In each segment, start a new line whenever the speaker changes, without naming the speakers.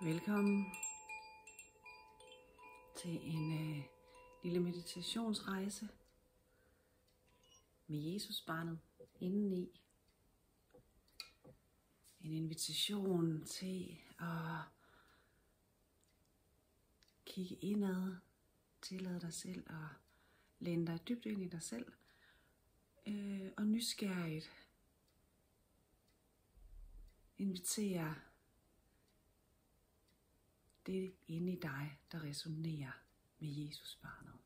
Velkommen til en lille meditationsrejse med Jesusbarnet indeni. En invitation til at kigge indad, tillade dig selv at læne dig dybt ind i dig selv og nysgerrigt invitere det inde i dig, der resonerer med Jesusbarnet.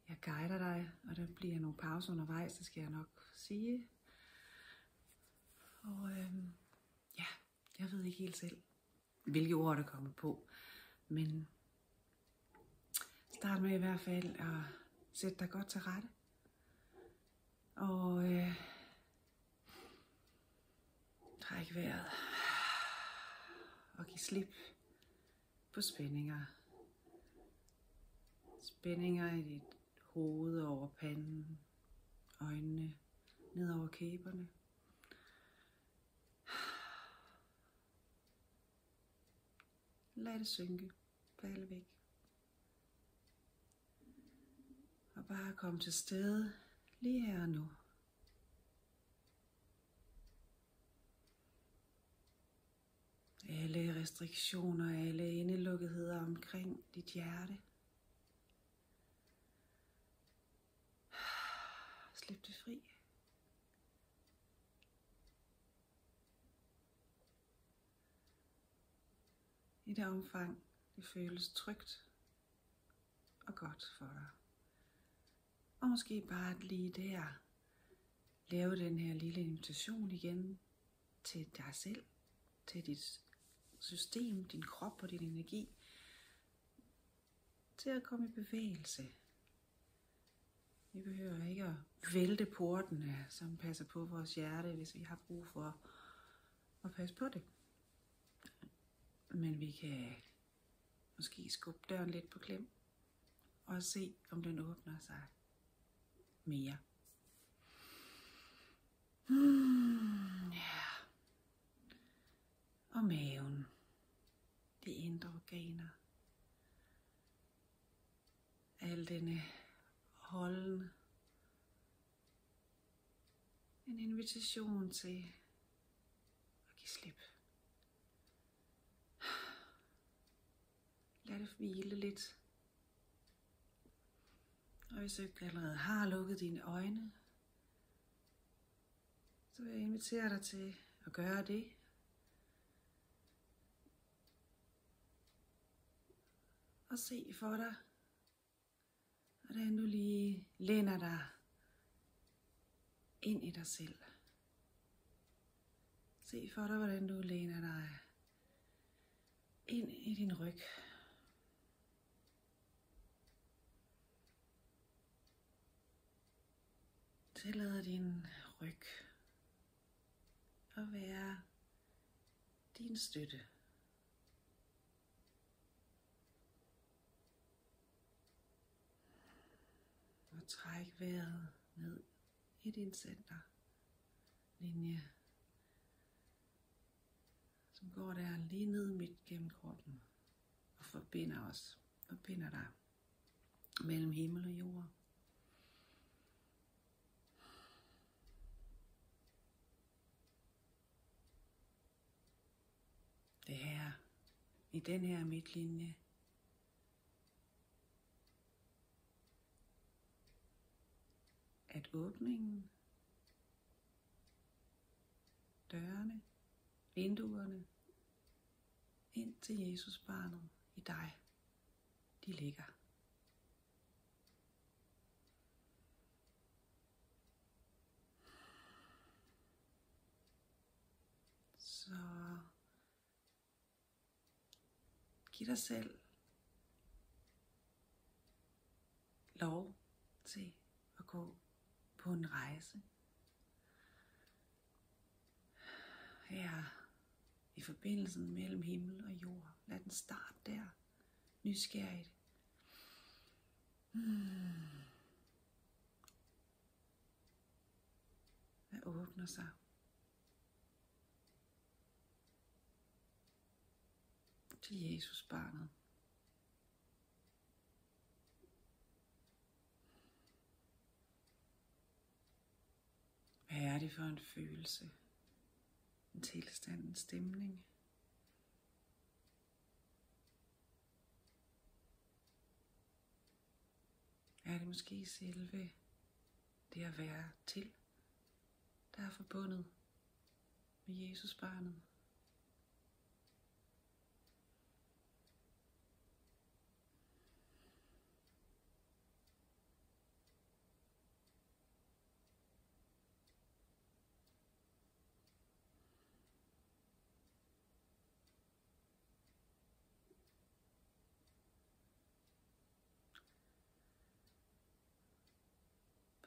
Jeg guider dig, og der bliver nogle pauser undervejs, det skal jeg nok sige. Og jeg ved ikke helt selv, hvilke ord der kommer på, men start med i hvert fald at sætte dig godt til rette. Og træk vejret og giv slip på spændinger. Spændinger i dit hoved, over panden, øjnene, ned over kæberne. Lad det synke, falde væk. Og bare kom til stede lige her og nu. Alle restriktioner, alle indelukketheder omkring dit hjerte. Slip det fri. I det omfang, det føles trygt og godt for dig. Og måske bare lige der, lave den her lille invitation igen til dig selv, til dit system, din krop og din energi, til at komme i bevægelse. Vi behøver ikke at vælte portene, som passer på vores hjerte, hvis vi har brug for at passe på det. Men vi kan måske skubbe døren lidt på klem og se, om den åbner sig mere. Ja. Og maven, de indre organer, al denne holden, en invitation til at give slip. Lad det hvile lidt. Og hvis du ikke allerede har lukket dine øjne, så vil jeg invitere dig til at gøre det. Og se for dig, hvordan du lige læner dig ind i dig selv. Se for dig, hvordan du læner dig ind i din ryg. Tillader din ryg at være din støtte. Og træk vejret ned i din centerlinje, som går der lige ned midt gennem kroppen og forbinder dig mellem himmel og jord. Det her, i den her midtlinje, at åbningen, dørene, vinduerne ind til Jesusbarnet i dig, de ligger. Så giv dig selv lov til at gå på en rejse. Her i forbindelsen mellem himmel og jord. Lad den starte der. Nysgerrigt. Hvad åbner sig? til Jesus barnet. Hvad er det for en følelse, en tilstand, en stemning? Er det måske selve det at være til, der er forbundet med Jesus barnet?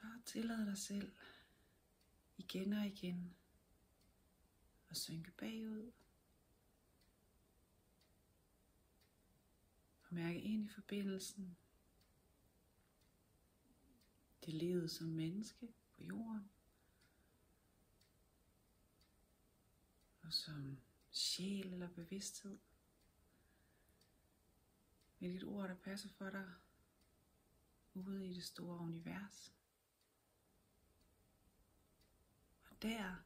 Bare tillad dig selv igen og igen at synke bagud og mærke ind i forbindelsen til livet som menneske på jorden og som sjæl eller bevidsthed. Hvilket ord der passer for dig ude i det store univers. Og der,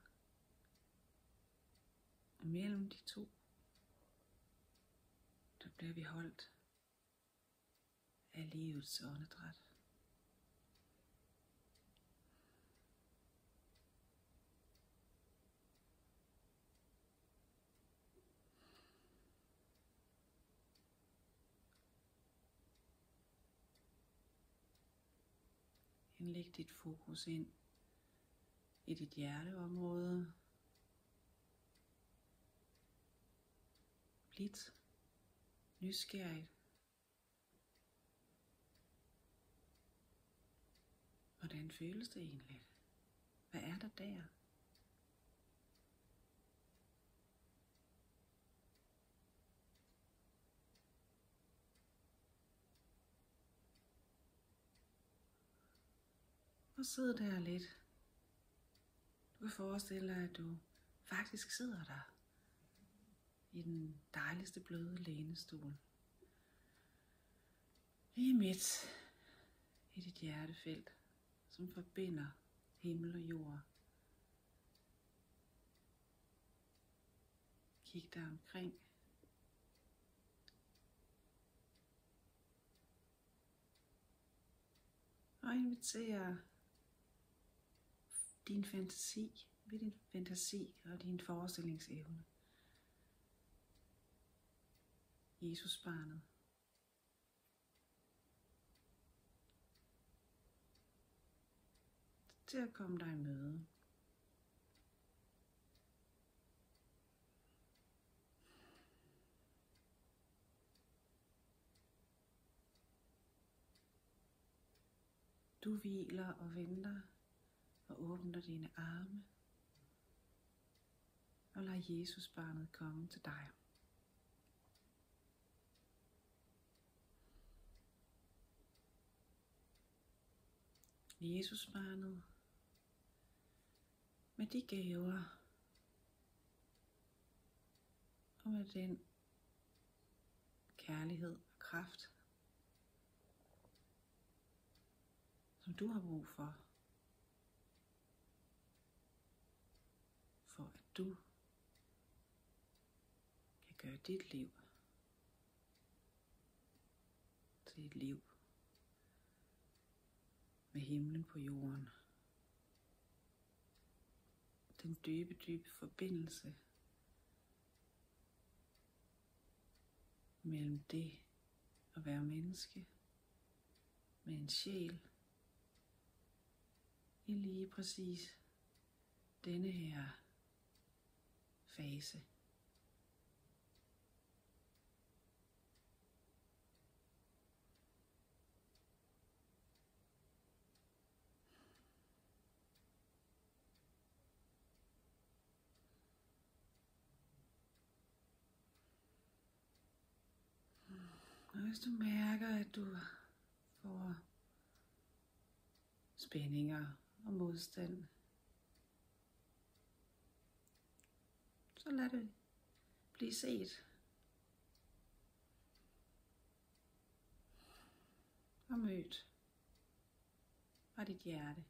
mellem de to, der bliver vi holdt af livets åndedræt. Læg dit fokus ind i dit hjerteområde. Blidt, nysgerrigt. Hvordan føles det egentlig? Hvad er der der? Og sid der lidt. Du kan forestille dig, at du faktisk sidder der i den dejligste bløde lænestol. Lige midt i dit hjertefelt, som forbinder himmel og jord. Kig dig omkring. Og inviter din fantasi og din forestillingsevne. Jesus barnet. Til at komme dig i møde. Du hviler og venter og åbner dine arme og lader Jesus barnet komme til dig. Jesus barnet med de gaver og med den kærlighed og kraft, som du har brug for at du kan gøre dit liv til et liv med himlen på jorden. Den dybe forbindelse mellem det at være menneske med en sjæl i lige præcis denne her fase. Og hvis du mærker, at du får spændinger og modstand, så lad det blive set og mødt fra dit hjerte.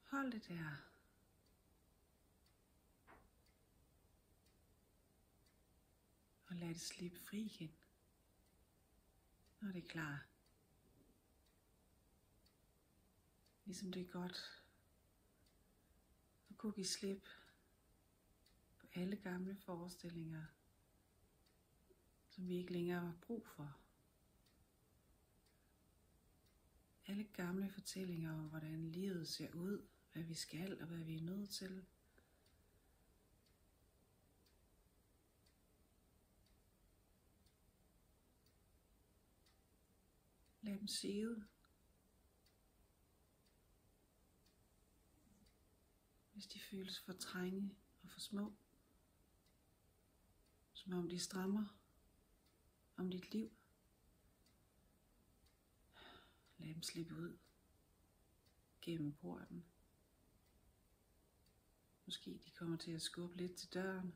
Hold det der. Og lad det slippe fri igen, når det er klar. Ligesom det er godt at kunne give slip på alle gamle forestillinger, som vi ikke længere har brug for. Alle gamle fortællinger om, hvordan livet ser ud, hvad vi skal og hvad vi er nødt til. Lad dem sive. Hvis de føles for trænge og for små. Som om de strammer om dit liv. Lad dem slippe ud gennem porten. Måske de kommer til at skubbe lidt til døren.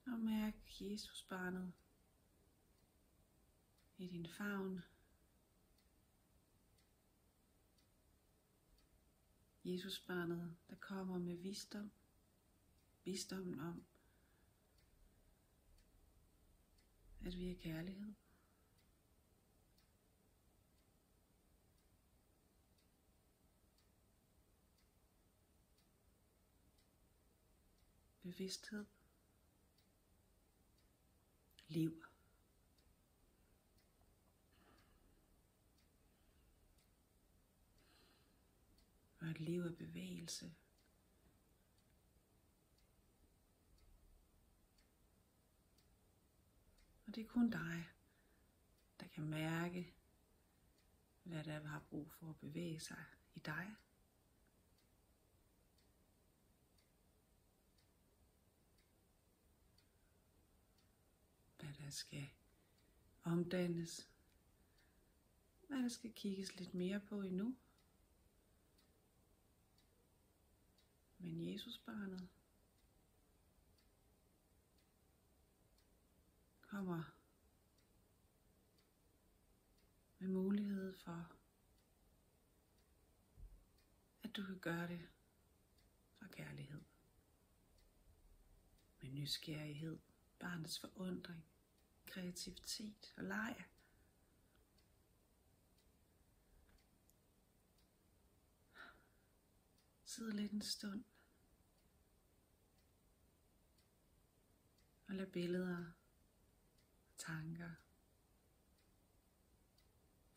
Og mærk Jesus barnet i din favn. Jesus barnet, der kommer med visdom. Visdommen om, at vi er kærlighed. Bevidsthed. Liv. Og et liv af bevægelse. Og det er kun dig, der kan mærke, hvad der har brug for at bevæge sig i dig. Hvad der skal omdannes. Hvad der skal kigges lidt mere på endnu. Men Jesus barnet kommer med mulighed for, at du kan gøre det fra kærlighed. Med nysgerrighed, barnets forundring, kreativitet og leg. Sid lidt en stund og lad billeder, tanker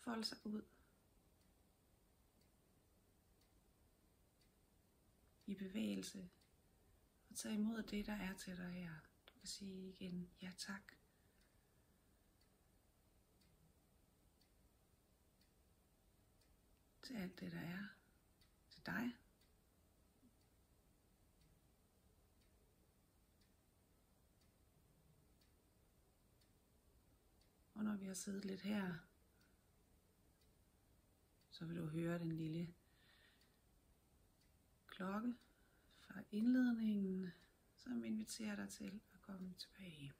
folde sig ud i bevægelse og tag imod det, der er til dig her. Du kan sige igen, ja tak. Til alt det, der er til dig. Og når vi har siddet lidt her, så vil du høre den lille klokke fra indledningen, som inviterer dig til at komme tilbage.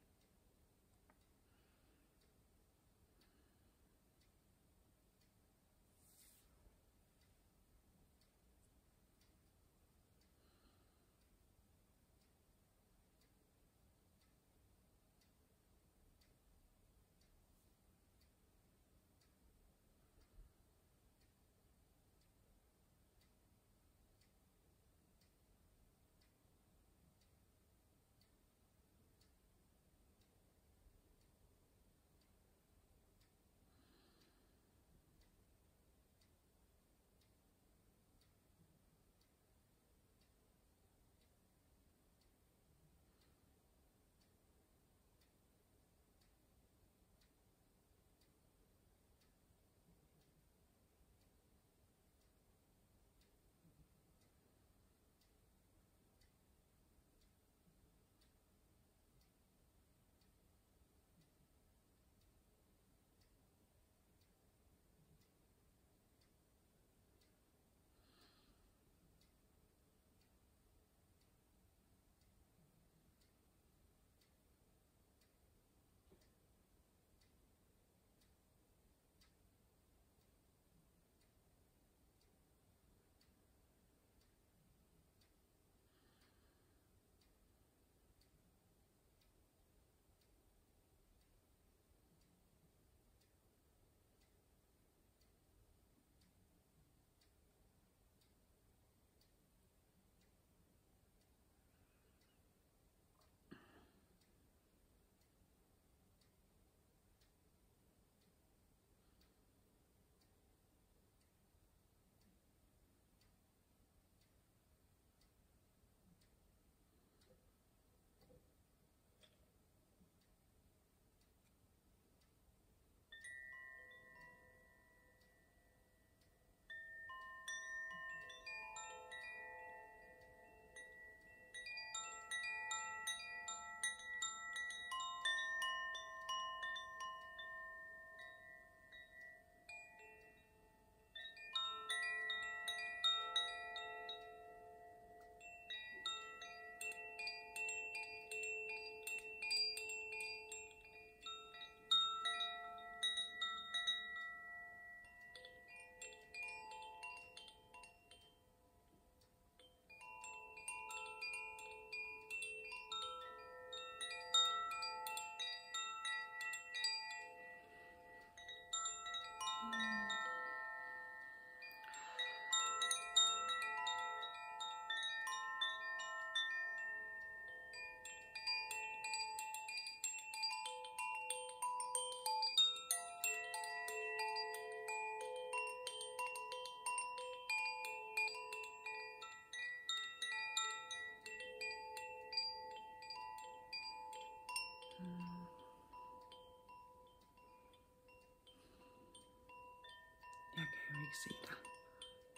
Jeg kan jo ikke se dig.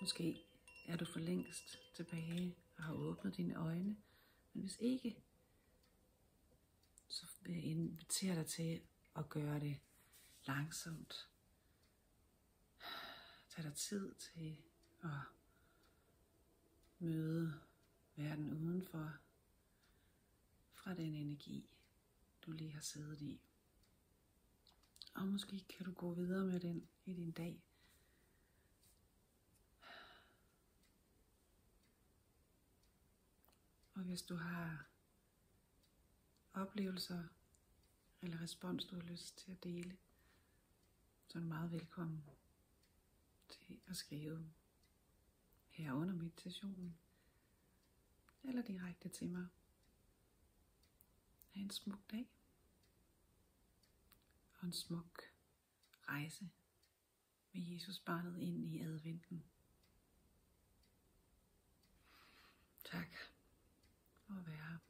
Måske er du for længst tilbage og har åbnet dine øjne. Men hvis ikke, så vil jeg invitere dig til at gøre det langsomt. Tag dig tid til at møde verden udenfor fra den energi, du lige har siddet i. Og måske kan du gå videre med den i din dag. Og hvis du har oplevelser eller respons, du har lyst til at dele, så er du meget velkommen til at skrive her under meditationen, eller direkte til mig. Ha' en smuk dag, og en smuk rejse med Jesus barnet ind i adventen. Tak for at være her.